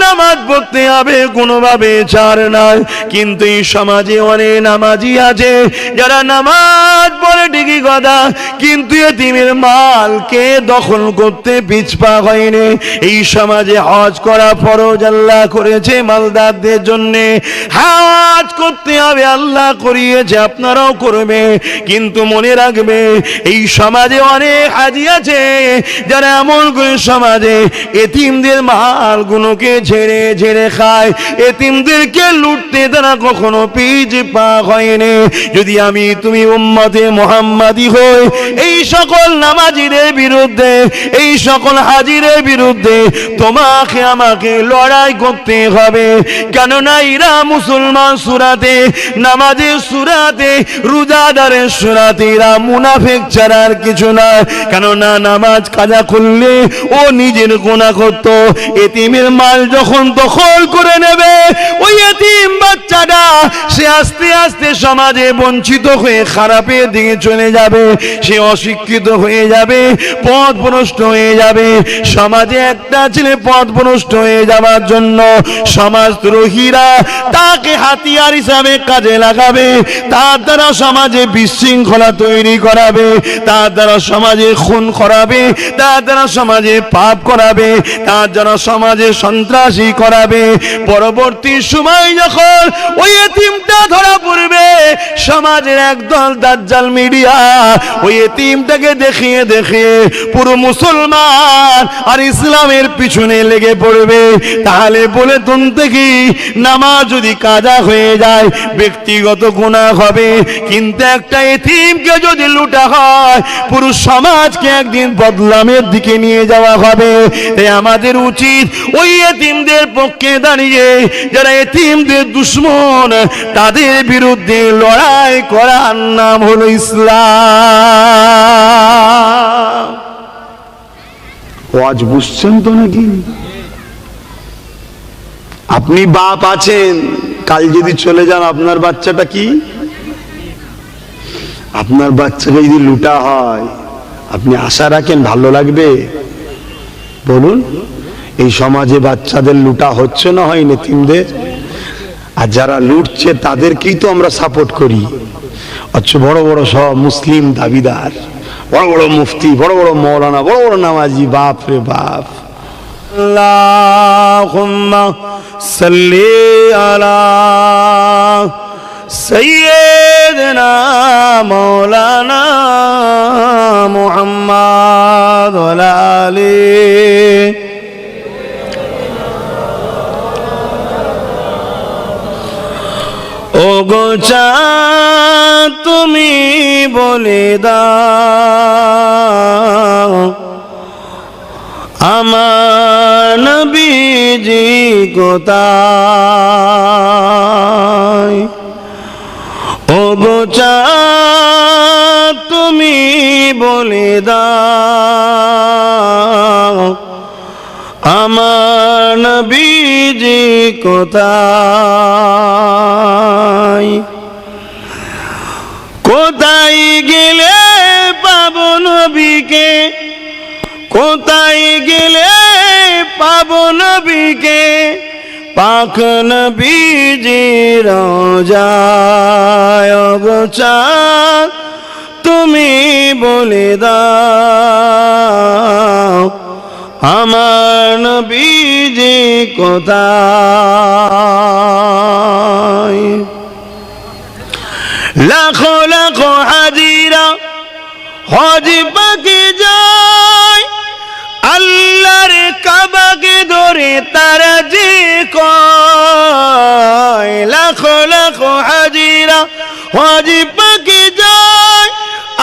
নামাজ পড়তে হবে, কোনোভাবে ছাড় নাই। কিন্তু এই সমাজে অনেক নামাজি আছে যারা নামাজ পড়ে ঠিকই কথা, কিন্তু এতিমের মালকে দখল করতে পিছপা হয়নি। এই সমাজে হজ করা ফরজ আল্লাহ করেছে মালদারদের জন্য। হজ করতে হবে, আল্লাহ করিয়েছে, আপনারাও করবে। কিন্তু মনে রাখবে এই সমাজে অনেক হাজি আছে যারা এমন করে সমাজে এতিমদের মালগুলোকে ঝেড়ে ঝেড়ে খায়, এতিমদেরকে লুটতে তারা কখনো পিছ পা হয়নি। যদি আমি তুমি উম্মতে মুহাম্মাদি হই, এই সকল নামাজিদের বিরুদ্ধে, এই সকল হাজিদের বিরুদ্ধে তোমাকে আমাকে লড়াই করতে হবে। কেননা এরা মুসলমান সুরাতে, নামাজের সুরাতে, রোজাদারের সুরাতে এরা মুনাফিক ছাড়া আর কিছু না। কেননা নামাজ কাজা করলে ও নিজের গুনাহ করত, এতিমের মাল যখন দখল করে নেবে ওই এতিম বাচ্চাটা সে আস্তে আস্তে সমাজে বঞ্চিত হয়ে খারাপের দিকে চলে যাবে, সে অশিক্ষিত হয়ে যাবে, পথভ্রষ্ট হয়ে যাবে। সমাজে একটা ছেলে পথভ্রষ্ট হয়ে যাওয়ার জন্য সমাজদ্রোহীরা তাকে হাতিয়ার হিসাবে কাজে লাগাবে, তার দ্বারা সমাজে বিশৃঙ্খলা তৈরি করাবে, তার দ্বারা সমাজে খুন করাবে, তার দ্বারা সমাজে পাপ করাবে, তার দ্বারা সমাজে সন্ত্রাসী করাবে। পরবর্তী সময় যখন ওই এতিমটা ধরা পড়বে, সমাজের একদল দাজ্জাল মিডিয়া ওই এতিমটাকে দেখিয়ে দেখিয়ে পুরো মুসলমান আর ইসলামের পিছনে লেগে পড়বে। তাহলে বলে তুম থেকে নামাজ যদি কাজা হয়ে যায় ব্যক্তিগত গুনাহ হবে, কিন্তু একটা এতিমকে যদি লুটা হয় পুরো সমাজকে একদিন বদনামের দিকে নিয়ে যাওয়া হবে। তাই আমাদের উচিত ওই এতিমদের পক্ষে দাঁড়িয়ে যারা এতিমদের দুশমন তাদের বিরুদ্ধে লড়াই করার নাম হলো ইসলাম। ওয়াজ বুঝছেন তো নাকি? আপনি বাপ আছেন, কাল যদি চলে যান আপনার বাচ্চাটা কি? আপনার বাচ্চাকে যদি লুটা হয় আপনি আশা রাখেন ভালো লাগবে? বলুন, এই সমাজে বাচ্চাদের লুটা হচ্ছে না হয় এতিমদের, আর যারা লুটছে তাদেরকেই তো আমরা সাপোর্ট করি। অথচ বড় বড় সব মুসলিম দাবিদার, বড় বড় মুফতি, বড় বড় মৌলানা, বড় বড় নামাজি, বাপ রে বাপ। আল্লাহুম্মা সাল্লি আলা সাইয়্যিদিনা মাওলানা মুহাম্মদ ওয়া আলা আলিহি। ও গো চাঁদ তুমি বলে দাও আমার নবীজি কোথায়? ও গো চাঁদ তুমি বলে দাও আমার নবীজি কোথায়? কোথায় গেলে পাবো নবীকে, কোথায় গেলে পাবো নবীকে? পাক নবীজির রওজায়। ও গো চাঁদ তুমি বলে দাও আমার নবীজি কোথায়? লাখো লাখো হাজিরা হজ পাকে যায়, আল্লাহর কাবাকে ধরে তারা যে কয়। লাখো লাখো হাজিরা হজ পাকে যায়,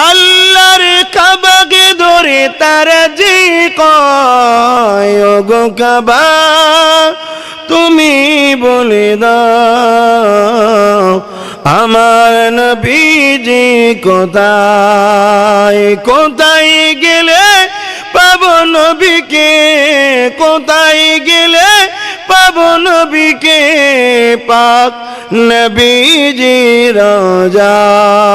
আল্লাহর কাবাকে ধরে তারা যে কয়। ও গো কাবা তুমি বলে দাও আমার নবীজি কোথায়? কোথায় গেলে পাবো নবীকে, কোথায় গেলে পাবো নবীকে? পাক নবীজি রওজায়।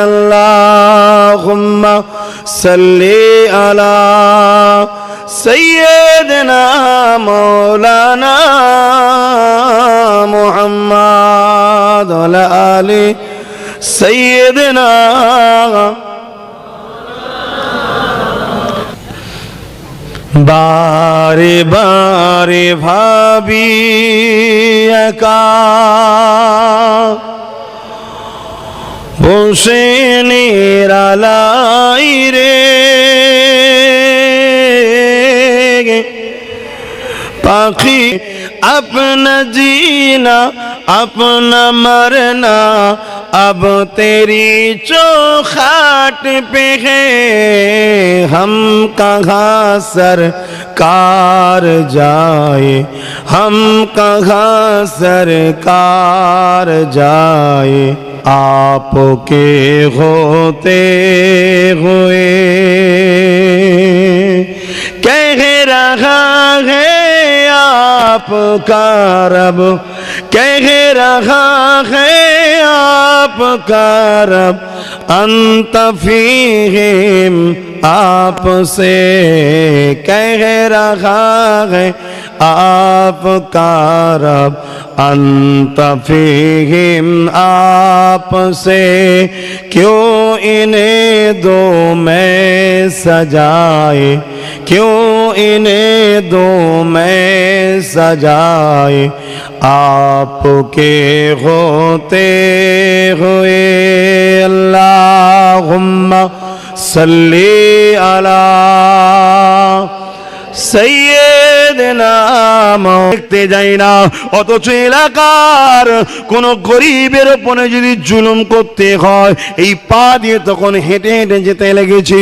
আল্লাহ আল্লাহুম্মা সাল্লি আলা সাইয়্যিদিনা মাওলানা মুহাম্মদ ওয়া আলা আলি সাইয়্যিদিনা। বারে বারে ভাবি একা বসে নিরালাই রে, পাখি अपना जीना अपना मरना अब तेरी चौखट पे है, हम कहाँ सरकार जाए, हम कहाँ सरकार जाए, आपके होते हुए कह रहा है आपका रब, कह रहा है आपका रब, अंत फीहिम आपसे कह रहा है आपका रब, अंत फीहिम आपसे, क्यों इन्हें दो में सजाए, क्यों इन्हें दो में सजाए, आपके होते हुए। अल्लाहुम्मा सल्ली अला সাইয়্যিদিনা। দেখতে যাই না, অথচ এলাকার কোন গরিবের উপরে যদি জুলুম করতে হয় এই পা দিয়ে তখন হেঁটে হেঁটে যেতে লেগেছে।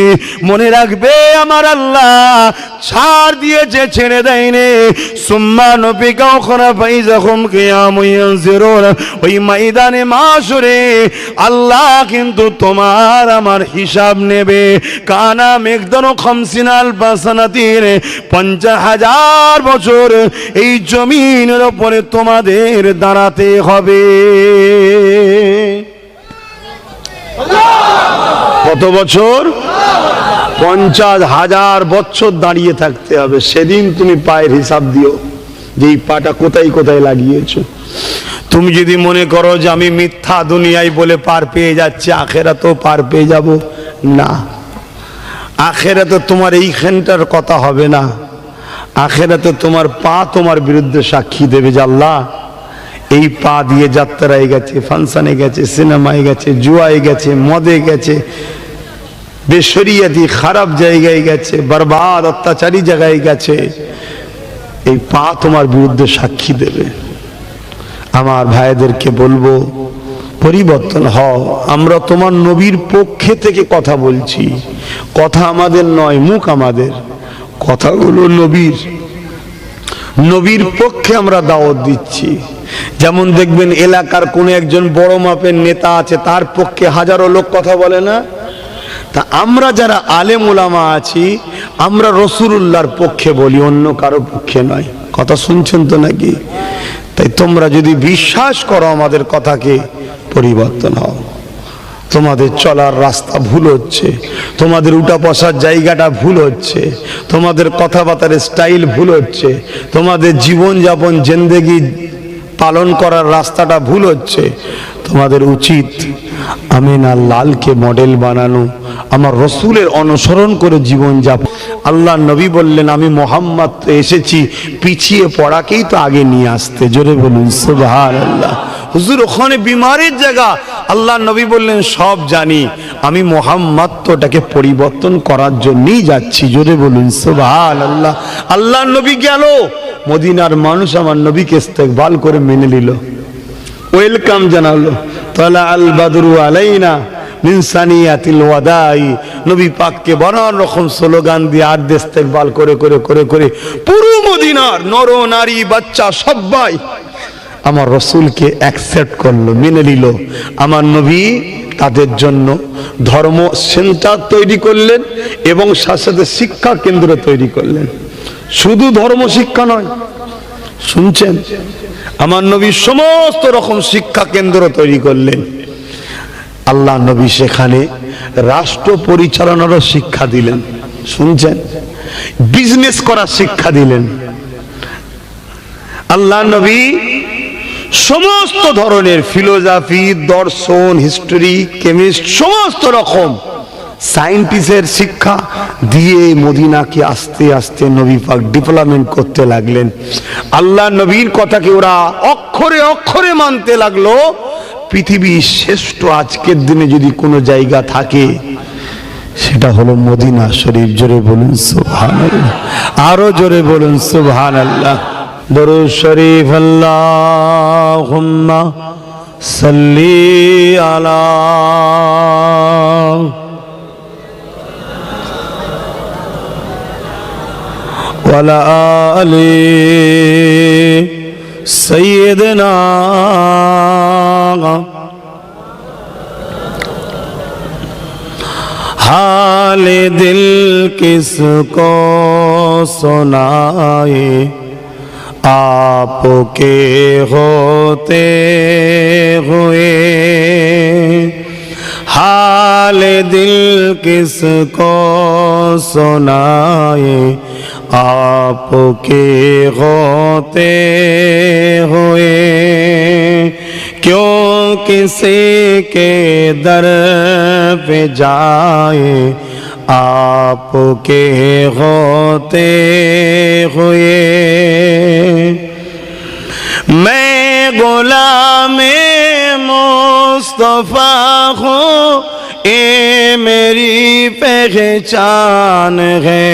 মনে রাখবে আমার আল্লাহ ছাড় দিয়েছে, ছেড়ে দেয়নি। সুম্মা নফিকা উখরা ফাইযাহুম কিয়ামুন ইয়ানজিরুন, ওই ময়দানে মাশরে আল্লাহ কিন্তু তোমার আমার হিসাব নেবে। কানা মিকদারু 50 আলফা সানাতিন, 50,000 বছর এই জমিনের উপরে তোমাদের দাঁড়াতে হবে। কত বছর? 50,000 বছর দাঁড়িয়ে থাকতে হবে। সেদিন তুমি পায়ের হিসাব দিও যে এই পাটা কোথায় কোথায় লাগিয়েছো। তুমি যদি মনে করো যে আমি মিথ্যা দুনিয়ায় বলে পার পেয়ে যাচ্ছি, আখেরাতেও পার পেয়ে যাব না। আখেরাতে তোমার এইখানটার কথা হবে না, আখেরাতে তোমার পা তোমার বিরুদ্ধে সাক্ষী দেবে যে আল্লাহ এই পা দিয়ে যাত্রায় গেছে, ফাংশনে গেছে, সিনেমায় গেছে, জুয়ায় গেছে, মদে গেছে, বেশরিয়াতি খারাপ জায়গায় গেছে, বরবাদ অত্যাচারী জায়গায় গেছে। এই পা তোমার বিরুদ্ধে সাক্ষী দেবে। আমার ভাইদেরকে বলবো পরিবর্তন হও। আমরা তোমার নবীর পক্ষে থেকে কথা বলছি, কথা আমাদের নয়, মুখ আমাদের, কথাগুলো নবীর, নবীর পক্ষে আমরা দাওয়াত দিচ্ছি। যেমন দেখবেন এলাকার কোন একজন বড় মাপের নেতা আছে, তার পক্ষে হাজারো লোক কথা বলে না। তা আমরা যারা আলেম উলামা আছি আমরা রাসূলুল্লাহর পক্ষে বলি, অন্য কারো পক্ষে নয়। কথা শুনছেন তো নাকি? তাই তোমরা যদি বিশ্বাস করো আমাদের কথাকে, পরিবর্তন হও। তোমাদের চলার রাস্তা ভুল হচ্ছে, তোমাদের উঠা বসার জায়গাটা ভুল হচ্ছে, তোমাদের কথাবার্তার স্টাইল ভুল হচ্ছে, তোমাদের জীবনযাপন জিন্দেগি পালন করার রাস্তাটা ভুল হচ্ছে। তোমাদের উচিত আমিনা লালকে মডেল বানানো, আমার রসুলের অনুসরণ করে জীবন যাপন। আল্লাহ নবী বললেন আমি মোহাম্মদ তো এসেছি পিছিয়ে পড়াকেই তো আগে নিয়ে আসতে। জোরে বলুন সুবহানাল্লাহ। হুজুর ওখানে বিমারির জায়গা, আল্লাহ নবী বললেন সব জানি, আমি মোহাম্মদ তো ওটাকে পরিবর্তন করার জন্যই যাচ্ছি। জোরে বলুন সুবহানাল্লাহ। আল্লাহ নবী গেল, মদিনার মানুষ আমার নবীকে ইস্তেকবাল করে মেনে নিল, ওয়েলকাম জানালো। তালা আল বাদরু আলাইনা মিন সানিয়াতিল ওয়াদাই, নবী পাককে নানান রকম স্লোগান দিয়ে আর ইস্তেকবাল করে করে করে করে পুরো মদিনার নর নারী বাচ্চা সবাই আমার রসুলকে অ্যাকসেপ্ট করলো, মেনে নিল। আমার নবী তাদের জন্য ধর্ম সেন্টার তৈরি করলেন এবং সাথে সাথে শিক্ষা কেন্দ্র তৈরি করলেন। শুধু ধর্ম শিক্ষা নয়, শুনছেন, আমার নবী সমস্ত রকম শিক্ষা কেন্দ্র তৈরি করলেন। আল্লাহ নবী সেখানে রাষ্ট্র পরিচালনারও শিক্ষা দিলেন। শুনছেন? বিজনেস করার শিক্ষা দিলেন। আল্লাহ নবী সমস্ত ধরনের ফিলোসফি, দর্শন, হিস্টরি, কেমিস্ট, সমস্ত রকম সায়েন্টিস্টের শিক্ষা দিয়ে মদিনাকে আস্তে আস্তে নবী পাক ডেভেলপমেন্ট করতে লাগলেন। আল্লাহ নবীর কথাকে ওরা অক্ষরে অক্ষরে মানতে লাগলো। পৃথিবীর শ্রেষ্ঠ আজকের দিনে যদি কোনো জায়গা থাকে সেটা হলো মদিনা শরীফ। জোরে বলুন সুবহানাল্লাহ, আরো জোরে বলুন সুবহানাল্লাহ। দরুদ শরীফ আল্লাহুম্মা সাল্লি আলা ওয়ালা আলি সাইয়্যিদিনা। हाले दिल किसको सुनाए, आपके होते हुए। हाले दिल किसको सुनाए, आपके होते हुए। क्यों किसी के दर पे जाए, आपके होते हुए। मैं गुलामे मुस्तफा हूँ, ये मेरी पहचान है।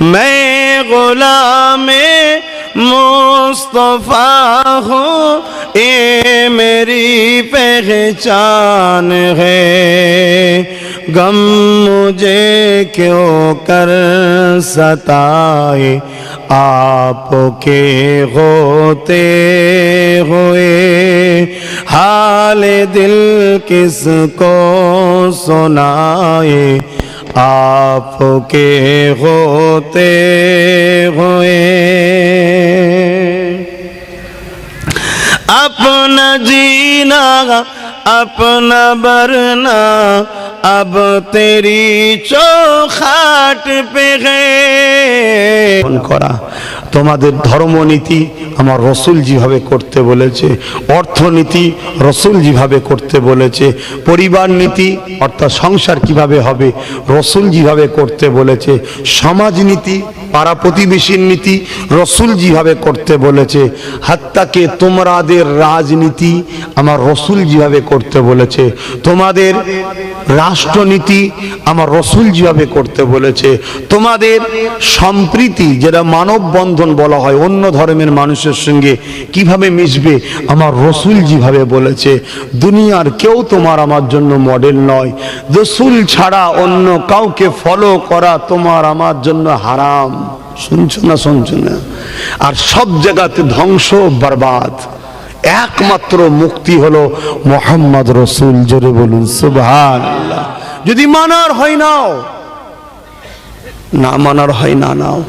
मैं गुलामे मुस्तफा हूँ, ये मेरी पहचान है। गम मुझे क्यों कर सताए, आपके होते हुए। हाल दिल किसको सुनाए, आपके होते हुए। अपना जीना अपना बरना अब तेरी चौखाट पे है। করা তোমাদের ধর্মনীতি আমার রসুল যেভাবে করতে বলেছে, অর্থনীতি রসুল যেভাবে করতে বলেছে, পরিবার নীতি অর্থাৎ সংসার কিভাবে হবে রসুল যেভাবে করতে বলেছে, সমাজনীতি পাড়া প্রতিবেশীর নীতি রসুল যেভাবে করতে বলেছে, হাত্তাকে তোমাদের রাজনীতি আমার রসুল যেভাবে করতে বলেছে, তোমাদের রাষ্ট্রনীতি আমার রসুল যেভাবে করতে বলেছে, তোমাদের সম্প্রীতি যেটা মানববন্ধন বলা হয় অন্য ধর্মের মানুষের সঙ্গে কিভাবে মিশবে আমার রসুল যেভাবে বলেছে। দুনিয়ার কেউ তোমার আমার জন্য মডেল নয়, রসুল ছাড়া অন্য কাউকে ফলো করা তোমার আমার জন্য হারাম। শুনছো না শুনছো না? আর সব জায়গাতে ধ্বংস বরবাদ, একমাত্র মুক্তি হলো মুহাম্মদ রসুল। জোরে বলুন সুবহানাল্লাহ। যদি মানার হয় নাও, না মানার হয় না নাও।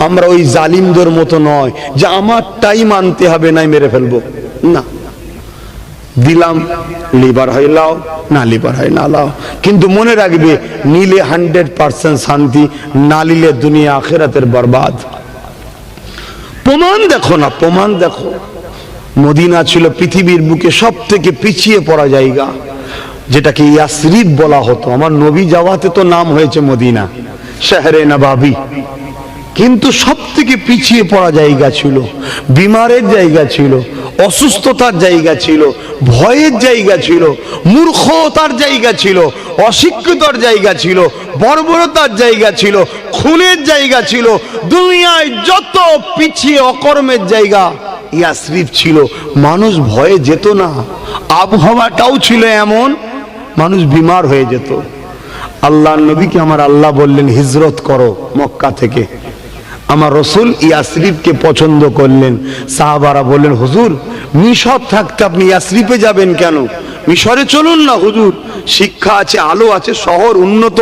আমরা ওই জালিমদের মতো নয় যে আমারটাই মানতে হবে, নাই মেরে ফেলবো না। দিলাম, লিবার হয় লাও, না লিবার হয় না লাও। কিন্তু মনে রাখবে নিলে 100% শান্তি, না নিলে দুনিয়া আখিরাতের বরবাদ। প্রমাণ দেখো না, প্রমাণ দেখো। মদিনা ছিল পৃথিবীর বুকে সব থেকে পিছিয়ে পড়া জায়গা, যেটাকে ইয়াসরিব বলা হতো। আমার নবী যাওয়াতে তো নাম হয়েছে মদিনা, শহরে নবাবী, কিন্তু সব থেকে পিছিয়ে পড়া জায়গা ছিল, বিমারের জায়গা ছিল, অসুস্থতার জায়গা ছিল, ভয়ের জায়গা ছিল, মূর্খতার জায়গা ছিল, অশিক্ষিতর জায়গা ছিল, বর্বরতার জায়গা ছিল, খুনের জায়গা ছিল। দুনিয়ায় যত পিছিয়ে অকর্মের জায়গা ইয়াসরিব ছিল। মানুষ ভয়ে যেত না, আবহাওয়াটাও ছিল এমন, মানুষ বিমার হয়ে যেত। আল্লাহর নবীকে আমার আল্লাহ বললেন হিজরত করো মক্কা থেকে। আমার রসুল ইয়াসরিবকে পছন্দ করলেন। সাহাবারা বললেন হুজুর মিশর থাকতে আপনি ইয়াসরিবে যাবেন কেন? মিশরে চলুন না হুজুর, শিক্ষা আছে, আলো আছে, শহর উন্নত।